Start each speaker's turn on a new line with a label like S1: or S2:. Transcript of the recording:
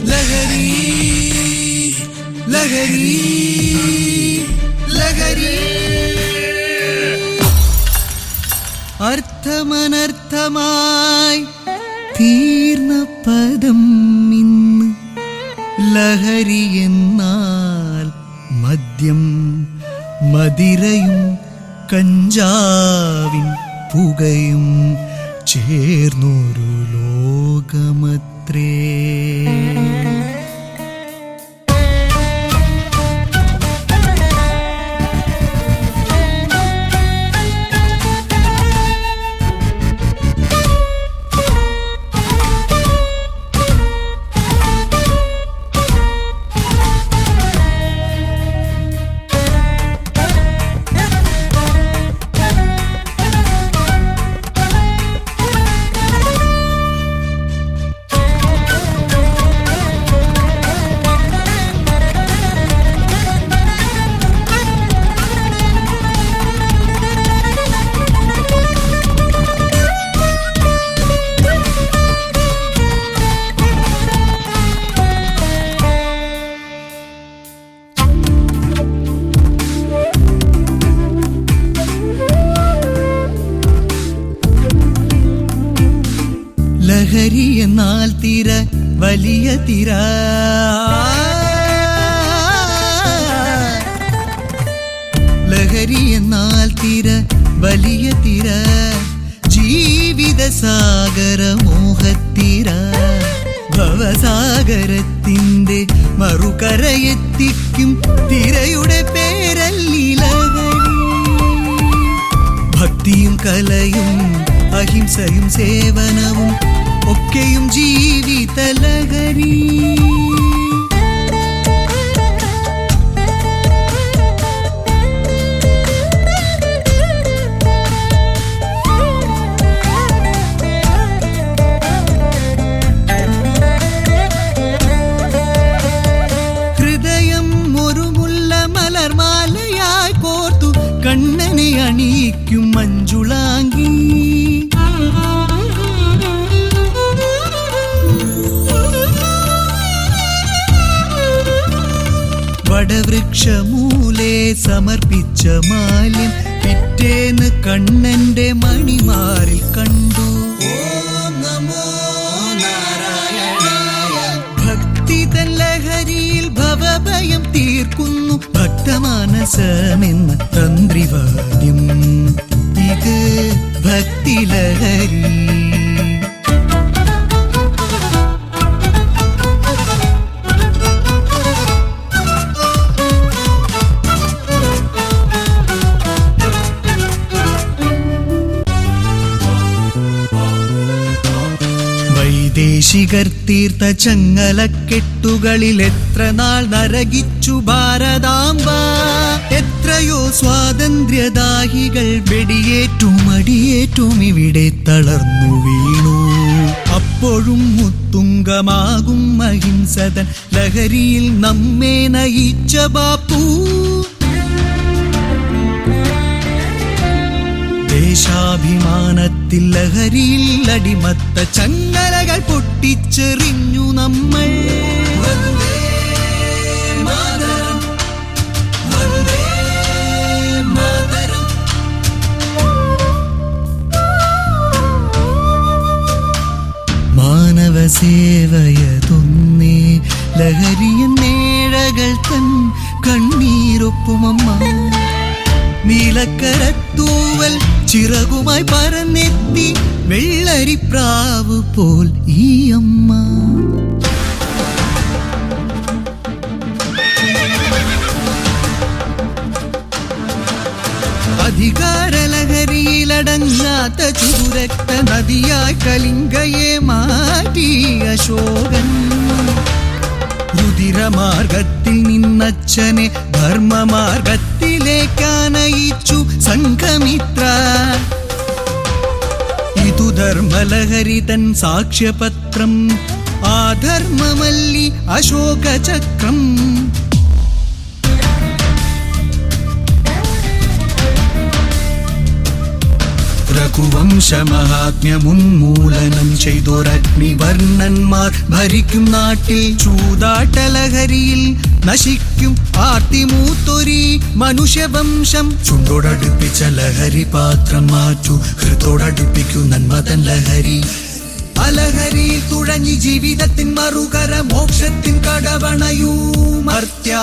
S1: ലഹരി ലഹരി ലഹരി അർത്ഥമനർത്ഥമായി തീർന്ന പദം ഇന്ന്. ലഹരി എന്നാൽ മദ്യം, മദിരയും കഞ്ചാവിൻ പുകയും ചേർന്നൊരു ലോകമത്രേ. ലഹരി എന്നാൽ തിര, വലിയ തിര. ലഹരി എന്നാൽ തിര, വലിയ തിര. ജീവിത സാഗര മോഹത്തിര. ഭവസാഗരത്തിന്റെ മറുകരയെത്തിക്കും തിരയുടെ പേരല്ലി ലഹരി. ഭക്തിയും കലയും അഹിംസയും സേവനവും ഒക്കെയും ജീവിത ലഹരി. ഹൃദയം ഒരു മുല്ല മലർമാലയായി കോർത്തു കണ്ണനെ അണിയിക്കും മഞ്ജുളാങ്കി. വടവൃക്ഷമൂലെ സമർപ്പിച്ച മാല്യം പിറ്റേന്ന് കണ്ണന്റെ മണിമാറിൽ കണ്ടു. ഓം നമോ നാരായണായ. ഭക്തി തൻ ലഹരിയിൽ ഭവഭയം തീർക്കുന്നു ഭക്തമാനസമെന്ന തന്ത്രിവാദ്യം. ഇത് ഭക്തി ലഹരി. വൈദേശികർ തീർത്ത ചങ്ങലക്കെട്ടുകളിൽ എത്ര നാൾ നരകിച്ചു ഭാരതാംബ. എത്രയോ സ്വാതന്ത്ര്യദാഹികൾ വെടിയേറ്റും അടിയേറ്റും ഇവിടെ തളർന്നു വീണു. അപ്പോഴും മുത്തുംഗമാകും അഹിംസതൻ ലഹരിയിൽ നമ്മെ നയിച്ച ബാപ്പു. ദേശാഭിമാനത്തിൽ ലഹരിയിൽ അടിമത്ത ചങ്ങലകൾ പൊട്ടിച്ചെറിഞ്ഞു നമ്മൾ. വന്ദേ മാതരം, വന്ദേ മാതരം. മാനവസേവയതൊന്നേ ലഹരിയെന്നേഴകൾ തൻ കണ്ണീരൊപ്പുമമ്മ. നീലക്കരത്തൂവൽ ചിറകുമായി പറന്നെത്തി വെള്ളരിപ്രാവ് പോൽ ഈ അമ്മ. അധികാരലഹരിയിലടങ്ങാത്ത ചുരക്ത നദിയായി കലിംഗയെ മാറ്റി അശോകൻ. രുതിരമാർഗത്തിൽ നിന്നച്ഛനെ ധർമ്മമാർഗത്തിലേക്കാനയിച്ചു സംഘമിത്ര. ഇതു ധർമ്മലഹരി തൻ സാക്ഷ്യപത്രം. ആധർമ്മമല്ലി അശോകചക്രം. രഘുവംശമഹാത്മ്യമുന്മൂലനം ചെയ്തൊരഗ്നിവർണ്ണന്മാർ ഭരിക്കും നാട്ടിൽ ചൂതാട്ടലഹരിയിൽ നശിക്കും ആർത്തിമൂത്തൊരി മനുഷ്യവംശം. ചുണ്ടോടടുപ്പിച്ച ലഹരി പാത്രം മാറ്റു, ഹൃത്തോടടുപ്പിക്കൂ നന്മതൻ ലഹരി. അലഹരിയിൽ തുഴഞ്ഞി ജീവിതത്തിൻ മറുകര മോക്ഷത്തിൻ കടവണയൂ മർത്യ.